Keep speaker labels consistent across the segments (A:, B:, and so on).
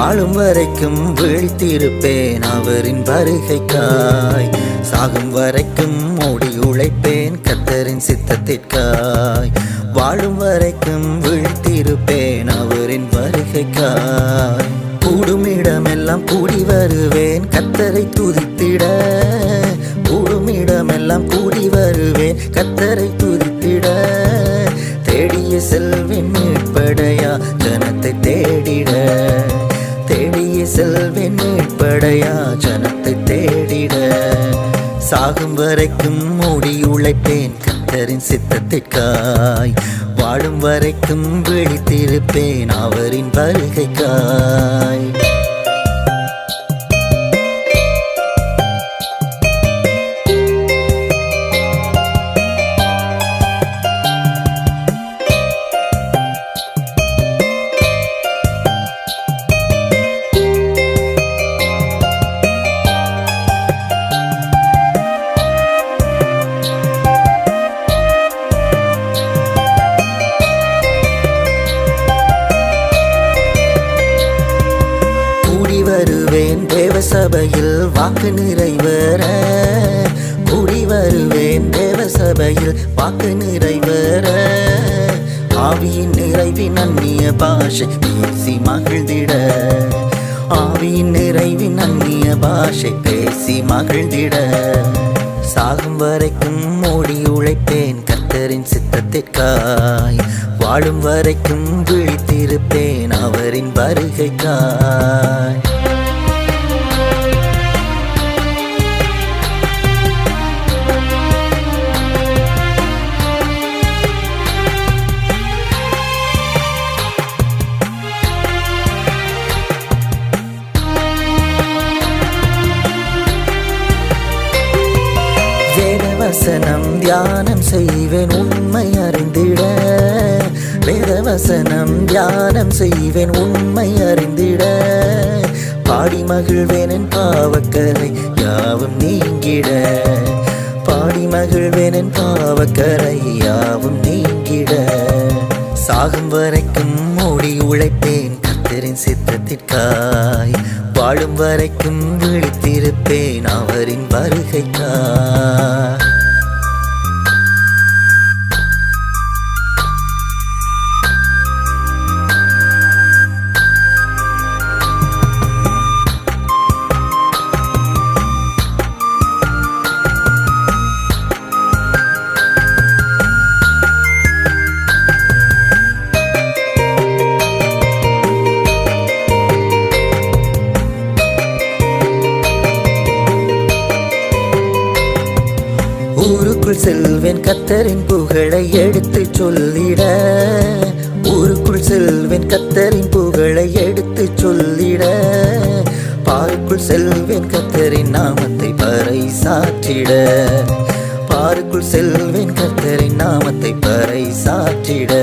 A: வாழும் வரைக்கும் விழித்திருப்பேன் அவரின் வருகைக்காய். சாகும் வரைக்கும் ஓடி உழைப்பேன் கர்த்தரின் சித்தத்திற்காய். வாழும் வரைக்கும் விழித்திருப்பேன் அவரின் வருகைக்காய். கூடும் இடமெல்லாம் கூடி வருவேன் கர்த்தரை துதித்திட. கூடும் இடமெல்லாம் கூடி வருவேன் கர்த்தரை துதித்திட. தேடிய செல்வின் மீட்படையா ஜனத்தை தேடிட. தேடிய செல்வின் மீட்படையா ஜனத்தை தேடிட. சாகும் வரைக்கும் மூடி உழைப்பேன் கர்த்தரின் சித்தத்திற்காய். வாழும் வரைக்கும் விழித்திருப்பேன் அவரின் வருகைக்காய். வருவேன் தேவ சபையில் வாக்கு நிறைவேற. கூடி வருவேன் தேவ சபையில் வாக்கு நிறைவேற. ஆவியின் நிறைவின் அந்நிய பாஷை பேசி மகிழ்ந்திட. ஆவியின் நிறைவின் அந்நிய பாஷை பேசி மகிழ்ந்திட. சாகும் வரைக்கும் மூடி உழைப்பேன் கர்த்தரின் சித்தத்திற்காய். வாழும் வரைக்கும் விழித்திருப்பேன் அவரின் வருகைக்காய். வேதவசனம் தியானம் செய்வேன் உண்மை அறிந்திட. வேதவசனம் தியானம் செய்வேன் உண்மை அறிந்திட. பாடி மகிழ்வேன் என் பாவக்கரை யாவும் நீங்கிட. பாடி மகிழ்வேன் என் பாவக்கரை யாவும் நீங்கிட. சாகும் வரைக்கும் மூடி உழைப்பேன் கர்த்தரின் சித்தத்திற்காய். வாழும் வரைக்கும் விழித்திருப்பேன் அவரின் வருகைக்காய். ஊருக்குள் செல்வேன் கர்த்தரின் புகழை எடுத்து சொல்லிட. ஊருக்குள் செல்வேன் கர்த்தரின் புகழை எடுத்து சொல்லிட. பாருக்குள் செல்வேன் கர்த்தரின் நாமத்தை பறைசாற்றிட. பாருக்குள் செல்வேன் கர்த்தரின் நாமத்தை பறைசாற்றிட.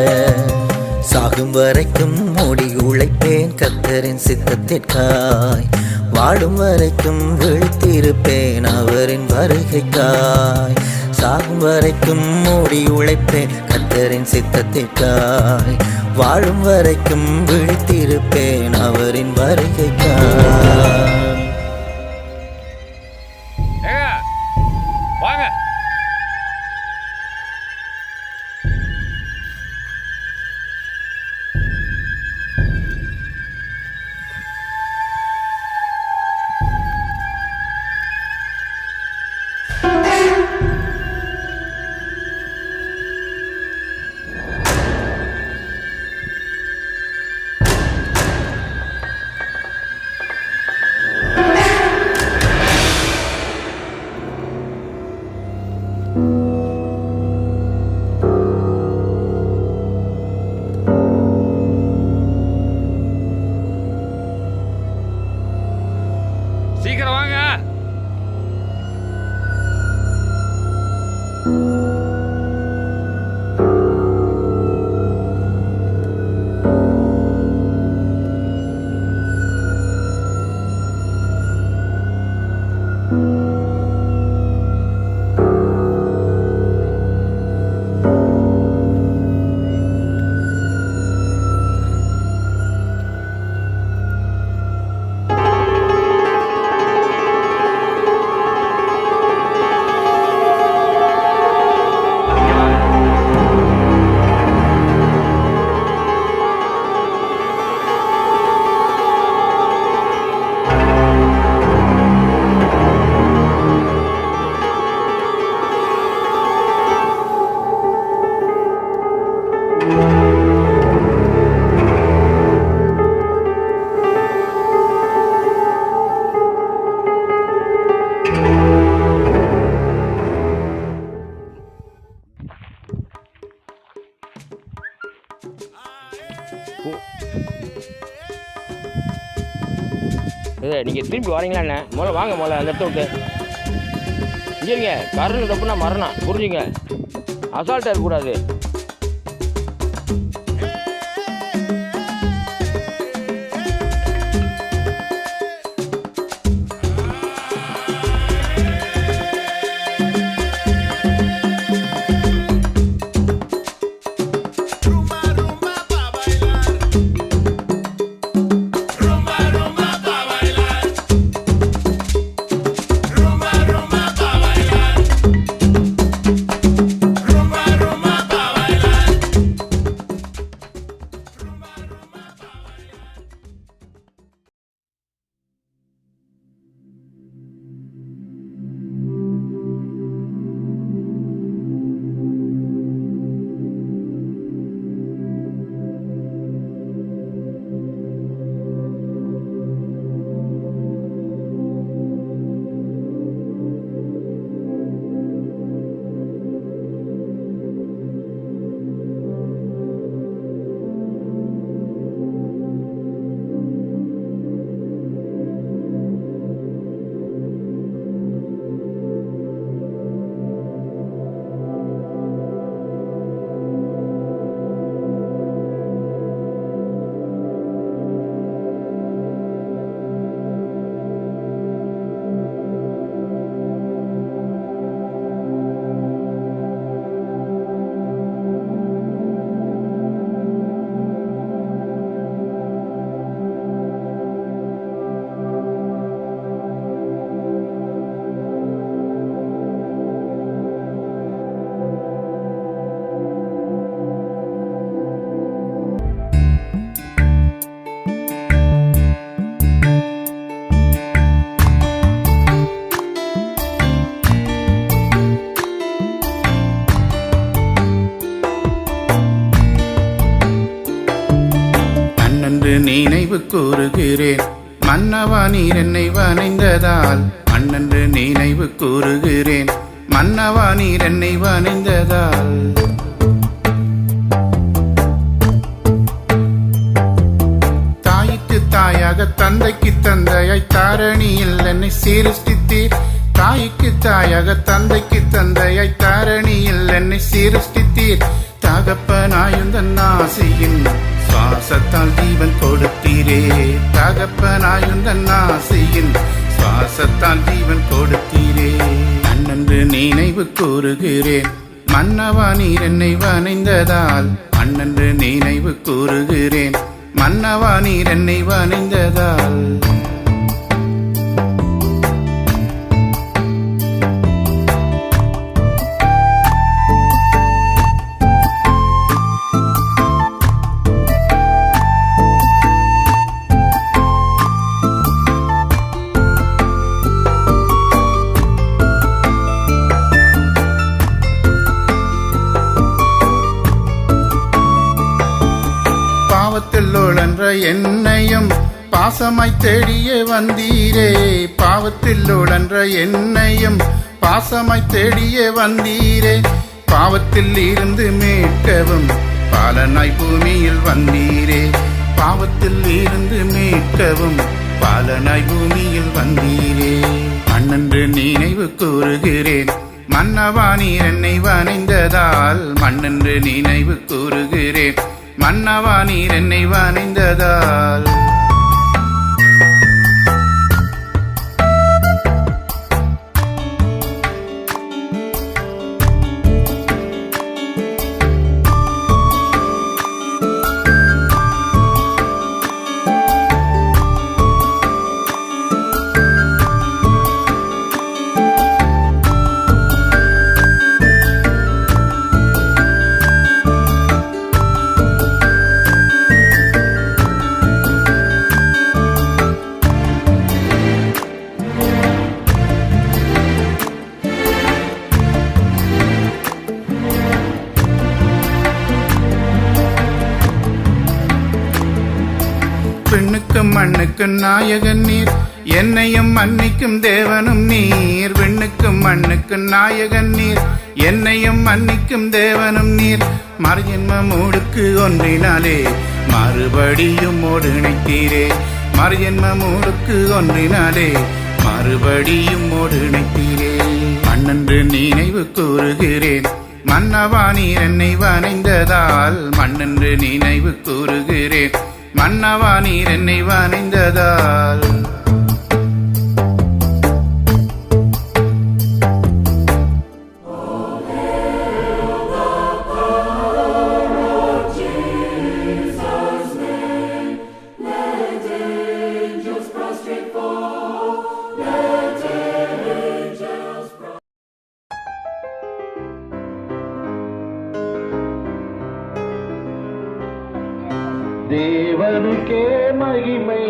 A: சாகும் வரைக்கும் மூடி உழைப்பேன் கர்த்தரின் சித்தத்திற்காய். வாழும் வரைக்கும் விழித்திருப்பேன் அவரின் வருகைக்காய். சாகும் வரைக்கும் மூடி உழைப்பேன் கர்த்தரின் சித்தத்திற்காய். வாழும் வரைக்கும் விழித்திருப்பேன் அவரின் வருகைக்காய்.
B: சீக்கிரம் வாங்க. இது நீங்கள் திரும்பி வரீங்களா என்ன? முதல்ல வாங்க, முதல்ல அந்த இடத்த விட்டு. இங்கே இருங்க. கரண்ட் தப்புனா மரணம், புரிஞ்சுங்க. அசால்ட்டாக இருக்கக்கூடாது.
C: நினைவு கூறுகிறேன் மன்னவா நீர் என்னை வணைந்ததால். மன்னன்று நினைவு கூறுகிறேன் மன்னவா நீர் என்னை வணைந்ததால். தாய்க்கு தாயாக தந்தைக்கு தந்தையாய் தாரணியில் என்னை சீருஷ்டித்தீர். தாய்க்கு தாயாக தந்தைக்கு தந்தையாய் தாரணியில் என்னை சீருஷ்டித்தீர். தகப்பனாயுந்தன் ஆசையின் சுவாசத்தால் ஜீவன் கொடுத்தீரே. தகப்பனாயுந்தன் ஆசையின் சுவாசத்தால் ஜீவன் கொடுத்தீரே. அண்ணன்று நினைவு கூறுகிறேன் மன்னவா நீர் என்னை வணைந்ததால். அண்ணன்று நினைவு கூறுகிறேன் மன்னவா நீர் என்னை வணைந்ததால். பாவத்தில் உழன்ற என்னையும் பாசமாய் தேடியே வந்தீரே. பாவத்தில் உழன்ற என்னையும் பாசமாய் தேடியே வந்தீரே. பாவத்தில் இருந்து மீட்கவும் பாலனாய் பூமியில் வந்தீரே. பாவத்தில் இருந்து மீட்கவும் பாலனாய் பூமியில் வந்தீரே. மன்னன்று நினைவு கூறுகிறேன் மன்னவா நீர் என்னை வணைந்ததால். மன்னன்று நினைவு கூறுகிறேன் மன்னவா நீர் என்னை வணைந்ததால். விண்ணுக்கும் மண்ணுக்கும் நாயகன் நீர். என்னையும் மன்னிக்கும் தேவனும் நீர். விண்ணுக்கும் மண்ணுக்கும் நாயகன் நீர். என்னையும் மன்னிக்கும் தேவனும் நீர். மறுஜென்ம மூடுக்கு ஒன்றினாலே மறுபடியும் ஒருங்கிணைத்தீரே. மறுஜென்ம மூடுக்கு ஒன்றினாலே மறுபடியும் ஒருணைத்தீரே. மண்ணென்று நினைவு கூறுகிறேன் மன்னவா நீர் என்னை வணைந்ததால். மண்ணென்று நினைவு கூறுகிறேன் மன்னவா நீர் என்னை வணைந்ததால்.
D: தேவனுக்கே மகிமை,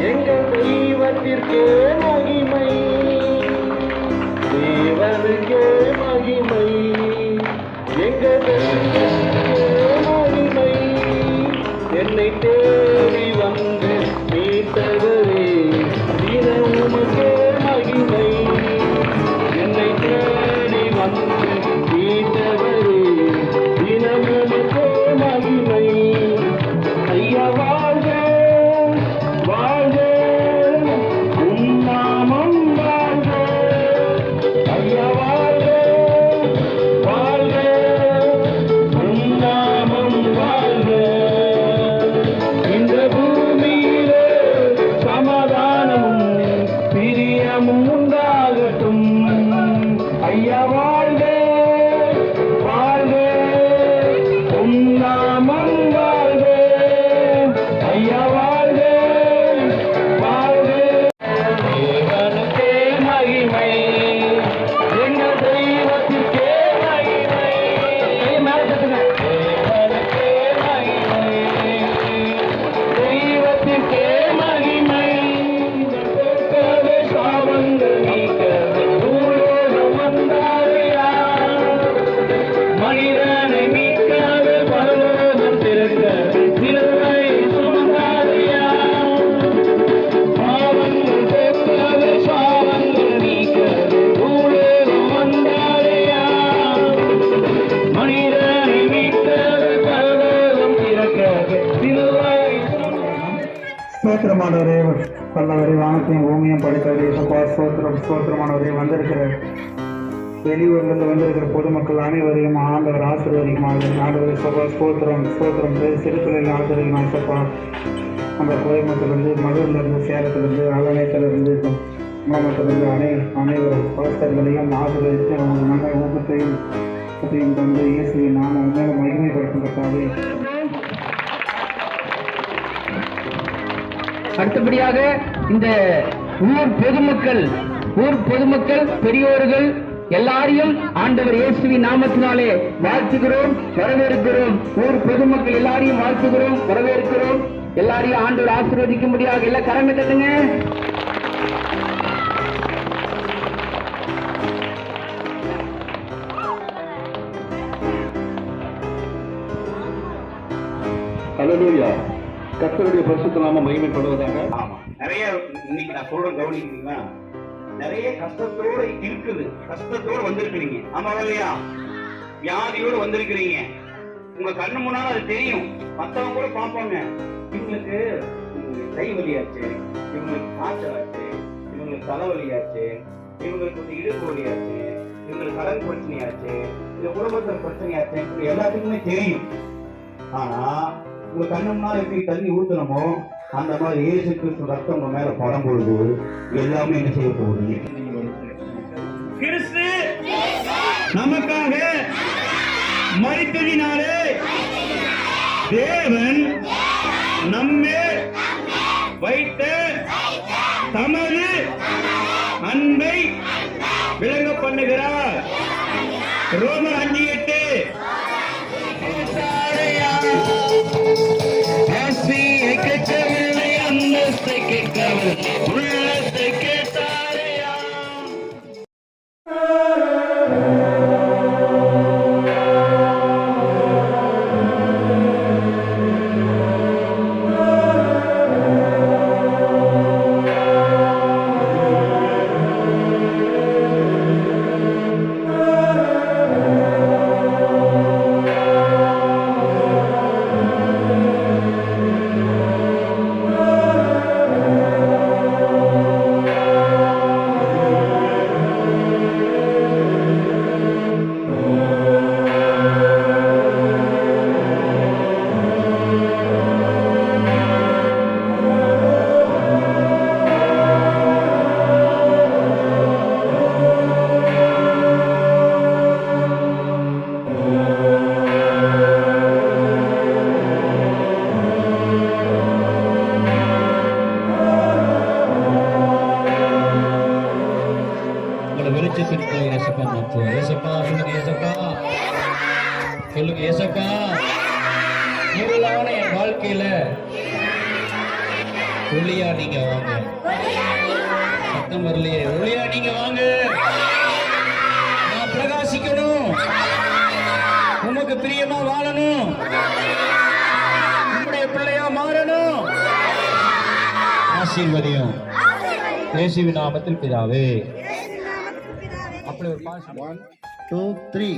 D: எங்கள் தெய்வத்திற்கே மகிமை. தேவனுக்கே மகிமை, எங்கள் தெய்வத்திற்கே மகிமை. என்னை தேடி வந்து மீட்டவரே தினம் உமக்கே மகிமை. என்னை தேடி வந்து மீட்டவரே தினம் உமக்கே மகிமை. ஐயா வாழ்க வாழ்க, உம் நாமம் வாழ்க. ஐயா வாழ்க வாழ்க, உம் நாமம் வாழ்க. இந்த பூமியிலே சமாதானமும் பிரியமும் உண்டாகட்டும். ஐயா வாழ்க வாழ்க, உம் நாமம் வாழ்க. ஐயா வாழ்க வாழ்க. தேவனுக்கே மகிமை, எங்கள் தெய்வத்திற்கே மகிமை. தேவனுக்கே மகிமை, தெய்வத்திற்கே மகிமை. போக்கவே சாபங்கள் நீக்கவே பூலோகம் வந்தாரையா. மனிதனை மீட்கவே பரலோகம் திறக்கவே சிலுவை சுமந்தாரையா. பாவங்கள் போக்கவே சாபங்கள் நீக்கவே பூலோகம் வந்தாரையா. மனிதனை மீட்கவே பரலோகம் திறக்கவே சிலுவை
E: ஸ்தோத்திரமானவரே, வல்லவரே, வானத்தையும் பூமியும் படைத்தவரே, சப்பா ஸ்தோத்திரம். ஸ்தோத்திரமானவரே, வந்திருக்கிற வெளியூர்லேருந்து வந்திருக்கிற பொதுமக்கள் அனைவரையும் ஆண்டவர் ஆசீர்வதிக்குமாக. ஆண்டவரே சப்பா ஸ்தோத்திரம். ஸ்தோத்திரம். சிறுத்தொழில் ஆசிரியமாக சப்பா நம்ம கோயம்புத்தூர்லேருந்து, மதுரிலிருந்து, சேலத்திலிருந்து, அலநேயத்திலிருந்து, மாவட்டத்திலிருந்து அனைவரும் பாஸ்டர்களையும் ஆசீர்வதித்து அவங்க நல்ல ஊக்கத்தையும் தந்து இயேசுவின் நாம உண்மையில மகிமைப்படுத்துவதற்காக.
F: அடுத்தபடியாக இந்த ஊர் பொதுமக்கள் பெரியோர்கள் எல்லாரையும் ஆண்டவர் இயேசுவின் நாமத்தினாலே வாழ்த்துகிறோம், வரவேற்கிறோம். ஊர் பொதுமக்கள் எல்லாரையும் வாழ்த்துகிறோம், வரவேற்கிறோம். எல்லாரையும் ஆண்டவர் ஆசீர்வதிக்கும்படியாக எல்லாம் கரமே தட்டுங்க.
D: ஹல்லேலூயா. கர்த்தருடைய பரிசுத்த நாமம் மகிமைப்படுவதாக.
G: ஆமா, நிறைய இன்னைக்கு நான் சொல்றேன், கவனிக்கிறீங்களா? நிறைய கஷ்டத்தோட இருக்குது, கஷ்டத்தோட வந்திருக்கிறீங்க. ஆமா இல்லையா? வியாதியோடு வந்திருக்கிறீங்க. உங்க கண்ணு முன்னால அது தெரியும், மத்தவங்க கூட பார்ப்பாங்க. இவங்களுக்கு கை வலியாச்சு, இவங்களுக்கு காய்ச்சல் ஆச்சு, இவங்களுக்கு தலைவலியாச்சு, இவங்களுக்கு வந்து இடுப்பு வலியாச்சு, இவங்களுக்கு கடன் பிரச்சனையாச்சு, இந்த குடும்பத்துல பிரச்சனையாச்சு, எல்லாத்துக்குமே தெரியும். ஆனா உங்க கண்ணு முன்னால எப்படி தண்ணி ஊத்தணுமோ அந்த மாதிரி இயேசு கிறிஸ்து ரத்தம் உங்க மேல படம் பொழுது எல்லாமே என்ன செய்ய போகுது? கிறிஸ்து நமக்காக மரித்ததினாலே தேவன் நம்மேல் வைத்த தமது அன்பை விளங்க பண்ணுகிறார். ரோமர் 5:8. ஆசையை கேட்கவில்லை, அந்தஸ்தை கேட்கவில்லை, உள்ளத்தை கேட்டாரையா.
H: வெளிச்சத்தின் பிள்ளை ஏசப்பா மாற்றுவார். ஏசப்பா சொல்லுங்க, ஏசப்பா சொல்லுங்க, ஏசப்பா இருளான என் வாழ்க்கையில ஒளியா நீங்க வாங்க. சத்தம் வரலையே, ஒளியா நீங்க வாங்க. நான் பிரகாசிக்கணும், உமக்கு பிரியமா வாழணும், உம்முடைய பிள்ளையா மாறணும். ஆசீர்வதியும் இயேசுவின் நாமத்தில் பிதாவே. அப்படி ஒரு பாஷை
A: 1 2 3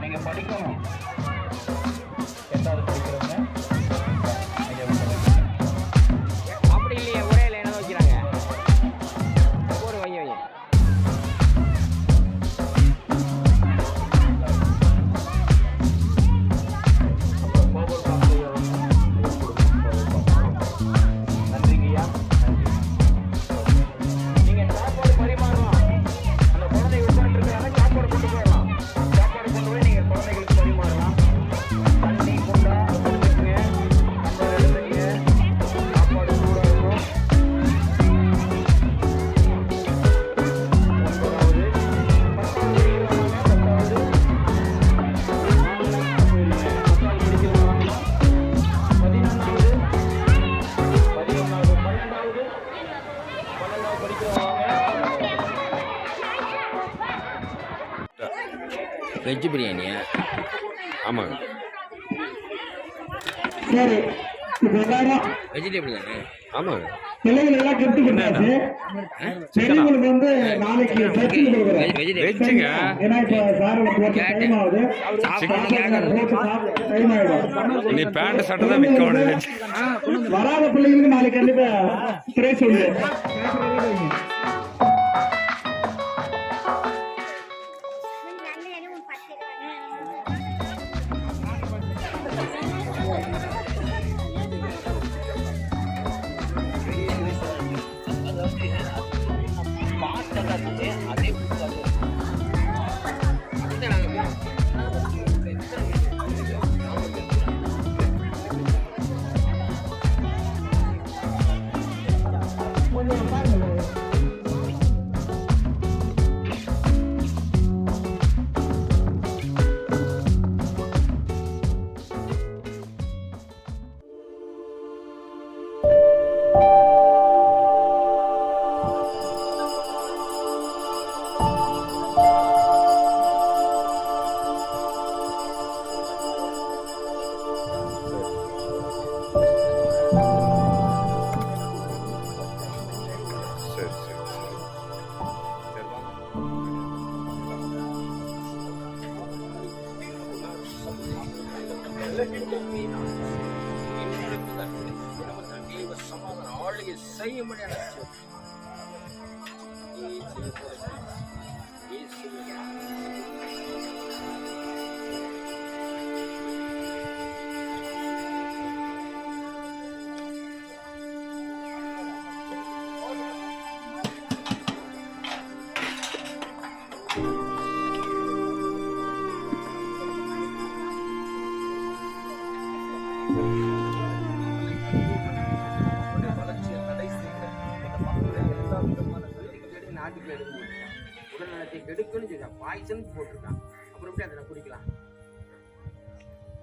G: நீங்க படிக்கணும். 8வது படிக்கிறவங்க
B: வெஜ் பிரியாணியா? ஆமாங்க,
E: சரி இப்ப எல்லாரும்
B: வெஜிடபிள் தானே? ஆமாங்க.
E: பிள்ளைகள் எல்லாம் கெட்டு கொடுத்தாச்சு. பெரியவங்களுக்கு வந்து நாளைக்கு சர்ச்சில் கொடுக்குறேன்.
B: வெஜ்ஜுங்க.
E: ஏன்னா இப்ப சாரோட போட்டு டைம் ஆகுது. டைம் ஆயிடும்.
B: நீ பேண்ட் சட்டை தான் விற்கணும்.
E: வராத பிள்ளைங்களுக்கு நாளைக்கு கண்டிப்பா பிரைஸ் உண்டு.
B: உடல்நலத்தை கெடுக்குன்னு சொல்லி பாய்சன் போட்டிருக்கான். அப்புறம் எப்படி அதை குடிக்கலாம்?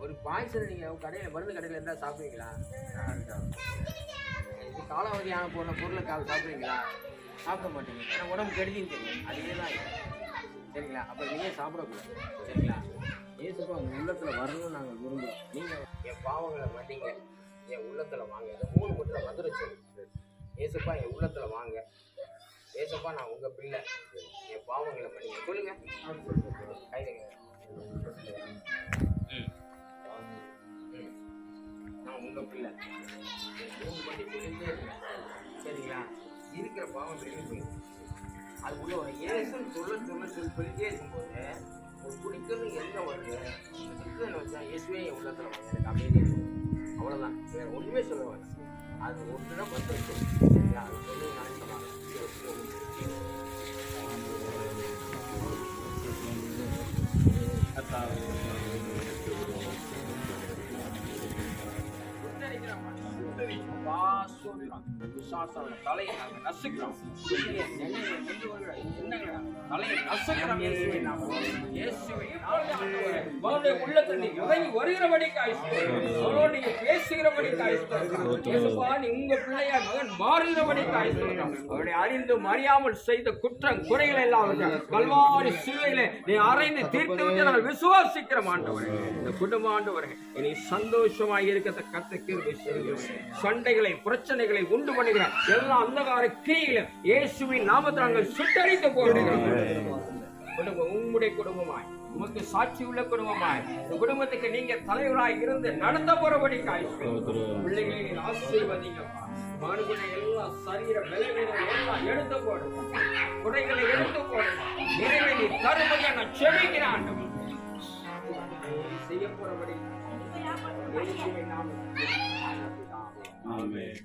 B: ஒரு பாய்சன் நீங்க கடையில மருந்து கடையில இருந்தா சாப்பிடுவீங்களா? இது காலாவதியான போன பொருளை சாப்பிடுவீங்களா? சாப்பிட மாட்டீங்க. ஏன்னா உடம்பு கெடுதின்னு தெரியும். அதுவே தான் சரிங்களா? அப்ப நீங்க சாப்பிடக்கூடாது. சரிங்களா? ஏசுப்பா உங்க உள்ளத்துல வரணும்னு நாங்க விரும்புறோம். நீங்க என் பாவங்களை மாட்டீங்க, என் உள்ளத்துல வாங்க. இந்த 3 முறை மதுரை சொல்லு. ஏசுப்பா என் உள்ளத்துல வாங்க. ஏசப்பா நான் உங்க பிள்ளை, என் பாவங்களை பண்ணீங்க சொல்லுங்க. கைதுங்க. நான் உங்க பிள்ளை பண்ணி சொல்லிட்டே இருக்கேன். சரிங்களா? இருக்கிற பாவம் வெளியே போயிடும். அது உள்ள ஒரு ஏசுன்னு சொல்லிட்டே இருக்கும்போது ஒரு குடிக்கணும் எங்க வருது வச்சா இயேசுவே என் உள்ளத்துல வாங்க, எனக்கு அமைதி. அவ்வளவுதான், வேற ஒண்ணுமே சொல்ல வேண்டாம். அது ஒன்றுதான் பத்து. சரிங்களா? அது சொல்லி நான் தலையை நசுக்கிறோம். உள்ளத்தில் இறங்கி வருகிறபடிக்கு நீங்க பேசுகிறபடிக்கு உங்க பிள்ளையா மகன் மாறுகிறபடிக்கு அவருடைய அறிந்து அறியாமல் செய்த குற்றம் குறைகள் எல்லாம் கல்வாரி சிலுவையிலே நீ அறைந்து தீர்த்து விட்டு நான் விசுவாசிக்கிறோம். ஆண்டவரே, இந்த குடும்ப ஆண்டவரே இனி சந்தோஷமாக இருக்கிற கர்த்தருக்கு சண்டைகளை பிரச்சனைகளை உண்டு பண்ணுகிற எல்லா அந்தகார கிரியில இயேசுவின் நாமத்தில் நாங்கள் சுட்டரித்து போடுகிறோம். குடும்பம் உங்களுடைய குடும்பமாய், உமக்கு சாட்சி உள்ள குடும்பமாய், இந்த குடும்பத்துக்கு நீங்க தலைவராய் இருந்து நடத்த போறபடிக்காய் பிள்ளைகளை ஆசீர்வதிங்க. மனுடைய எல்லா சரீர பலவீனங்களை எல்லாம் எடுத்து போடுங்க, குறைகளை எடுத்து போடுங்க. நிறைவை நீ தருமையை நான் செபிக்கிறேன். செய்ய போறபடி இயேசுவின் நாமத்தில் ஆமென்.